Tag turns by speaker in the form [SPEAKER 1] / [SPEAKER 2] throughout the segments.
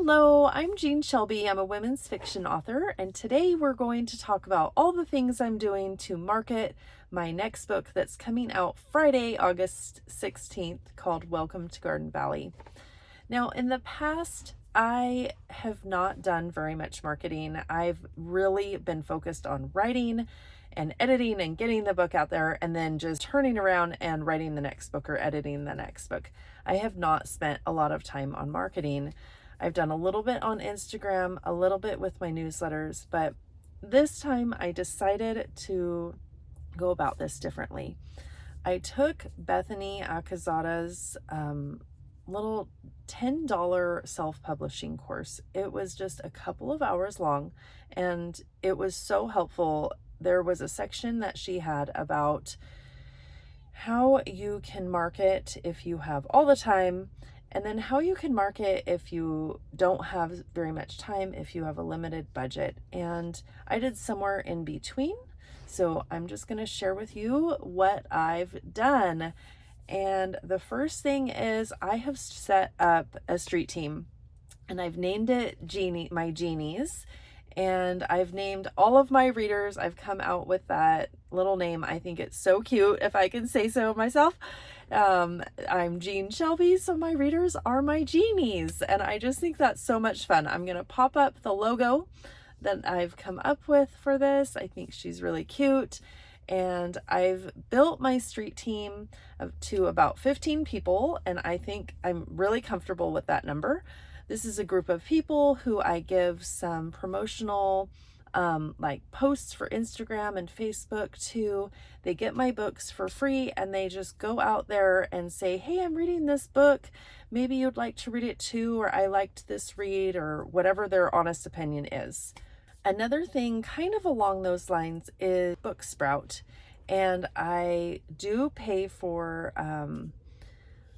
[SPEAKER 1] Hello, I'm Jean Shelby. I'm a women's fiction author, and today we're going to talk about all the things I'm doing to market my next book that's coming out Friday, August 16th, called Welcome to Garden Valley. Now, in the past, I have not done very much marketing. I've really been focused on writing and editing and getting the book out there, and then just turning around and writing the next book or editing the next book. I have not spent a lot of time on marketing. I've done a little bit on Instagram, a little bit with my newsletters, but this time I decided to go about this differently. I took Bethany Akazada's little $10 self-publishing course. It was just a couple of hours long, and it was so helpful. There was a section that she had about how you can market if you have all the time, and then how you can market if you don't have very much time, if you have a limited budget. And I did somewhere in between. So I'm just going to share with you what I've done. And the first thing is I have set up a street team, and I've named it Jeanie, my Jeanies. And I've named all of my readers. I've come out with that little name. I think it's so cute, if I can say so myself. I'm Jean Shelby, so my readers are my Jeanies, and I just think that's so much fun. I'm going to pop up the logo that I've come up with for this. I think she's really cute, and I've built my street team to about 15 people, and I think I'm really comfortable with that number. This is a group of people who I give some promotional like posts for Instagram and Facebook to. They get my books for free, and they just go out there and say, hey, I'm reading this book. Maybe you'd like to read it too, or I liked this read, or whatever their honest opinion is. Another thing kind of along those lines is Book Sprout, and I do pay for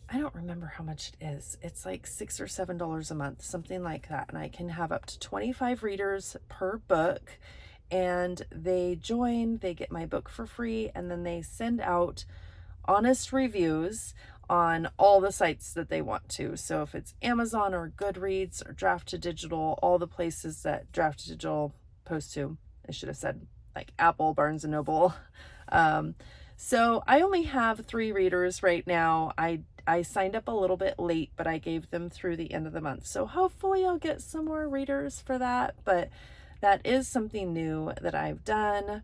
[SPEAKER 1] I don't remember how much it is. It's like $6 or $7 a month, something like that. And I can have up to 25 readers per book, and they join, they get my book for free, and then they send out honest reviews on all the sites that they want to. So if it's Amazon or Goodreads or Draft to Digital, all the places that Draft to Digital posts to, I should have said like Apple, Barnes and Noble. So I only have 3 readers right now. I signed up a little bit late, but I gave them through the end of the month. So hopefully I'll get some more readers for that, but that is something new that I've done.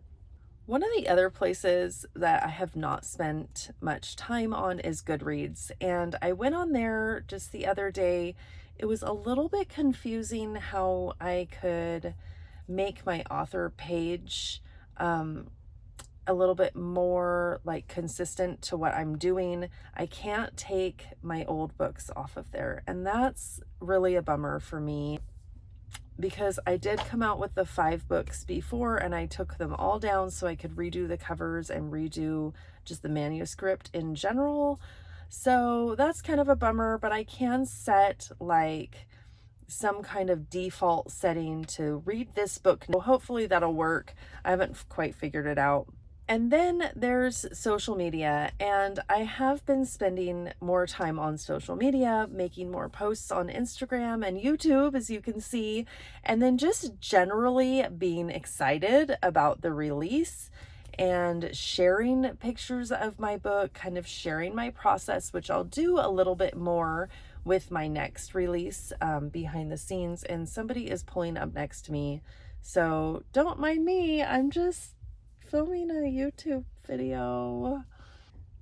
[SPEAKER 1] One of the other places that I have not spent much time on is Goodreads, and I went on there just the other day. It was a little bit confusing how I could make my author page a little bit more like consistent to what I'm doing. I can't take my old books off of there, and that's really a bummer for me, because I did come out with the 5 books before, and I took them all down so I could redo the covers and redo just the manuscript in general. So that's kind of a bummer, but I can set like some kind of default setting to read this book. Hopefully that'll work. I haven't quite figured it out. And then there's social media, and I have been spending more time on social media, making more posts on Instagram and YouTube, as you can see, and then just generally being excited about the release and sharing pictures of my book, kind of sharing my process, which I'll do a little bit more with my next release behind the scenes. And somebody is pulling up next to me, so don't mind me. I'm just filming a YouTube video.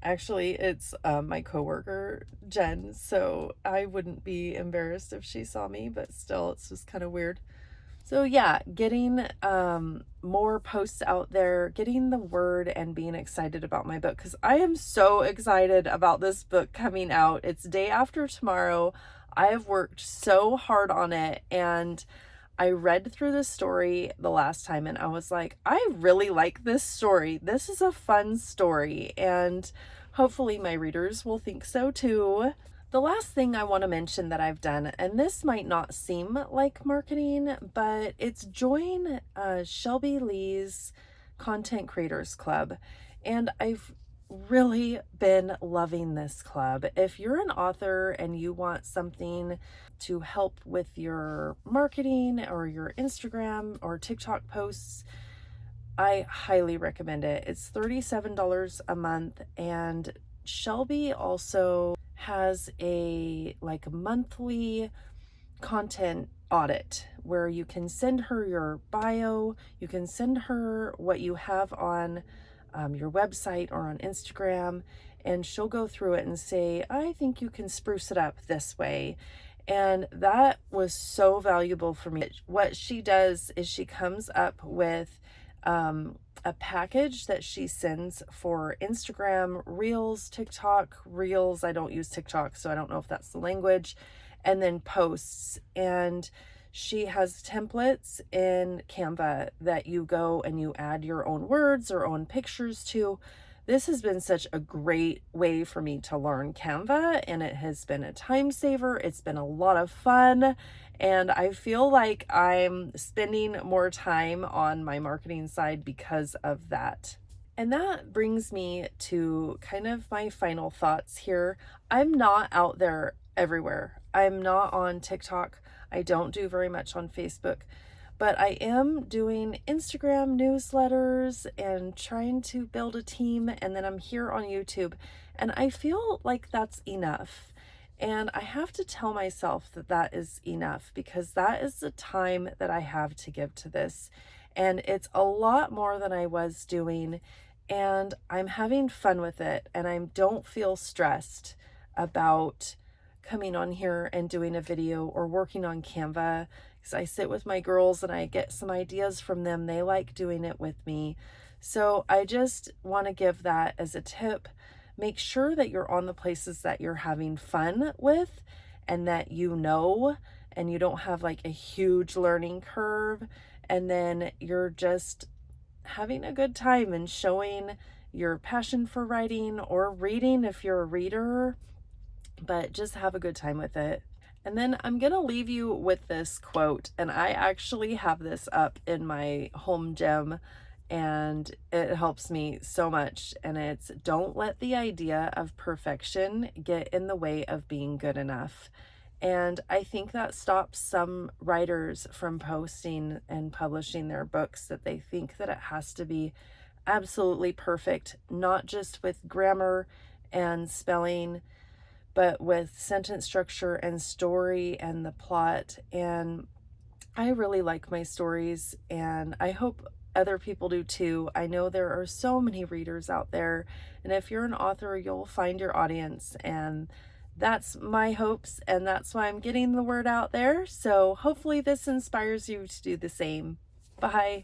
[SPEAKER 1] Actually, it's my coworker Jen, so I wouldn't be embarrassed if she saw me, but still, it's just kind of weird. So yeah, getting more posts out there, getting the word, and being excited about my book, because I am so excited about this book coming out. It's day after tomorrow. I have worked so hard on it, and I read through the story the last time, and I was like, I really like this story. This is a fun story, and hopefully my readers will think so too. The last thing I want to mention that I've done, and this might not seem like marketing, but it's join Shelby Lee's Content Creators Club. And I've really been loving this club. If you're an author and you want something to help with your marketing or your Instagram or TikTok posts, I highly recommend it. It's $37 a month, and Shelby also has a like monthly content audit where you can send her your bio, you can send her what you have on your website or on Instagram, and she'll go through it and say, I think you can spruce it up this way. And that was so valuable for me. What she does is she comes up with a package that she sends for Instagram Reels, TikTok Reels. I don't use TikTok, so I don't know if that's the language. And then posts. And she has templates in Canva that you go and you add your own words or own pictures to. This has been such a great way for me to learn Canva, and it has been a time saver. It's been a lot of fun, and I feel like I'm spending more time on my marketing side because of that. And that brings me to kind of my final thoughts here. I'm not out there everywhere. I'm not on TikTok. I don't do very much on Facebook, but I am doing Instagram newsletters and trying to build a team. And then I'm here on YouTube, and I feel like that's enough. And I have to tell myself that that is enough, because that is the time that I have to give to this. And it's a lot more than I was doing. And I'm having fun with it. And I don't feel stressed about coming on here and doing a video or working on Canva, because I sit with my girls and I get some ideas from them. They like doing it with me. So I just want to give that as a tip. Make sure that you're on the places that you're having fun with, and that you know, and you don't have like a huge learning curve, and then you're just having a good time and showing your passion for writing or reading if you're a reader, but just have a good time with it. And then I'm going to leave you with this quote, and I actually have this up in my home gym, and it helps me so much. And it's, don't let the idea of perfection get in the way of being good enough. And I think that stops some writers from posting and publishing their books, that they think that it has to be absolutely perfect, not just with grammar and spelling, but with sentence structure and story and the plot. And I really like my stories, and I hope other people do too. I know there are so many readers out there, and if you're an author, you'll find your audience, and that's my hopes, and that's why I'm getting the word out there. So hopefully this inspires you to do the same. Bye.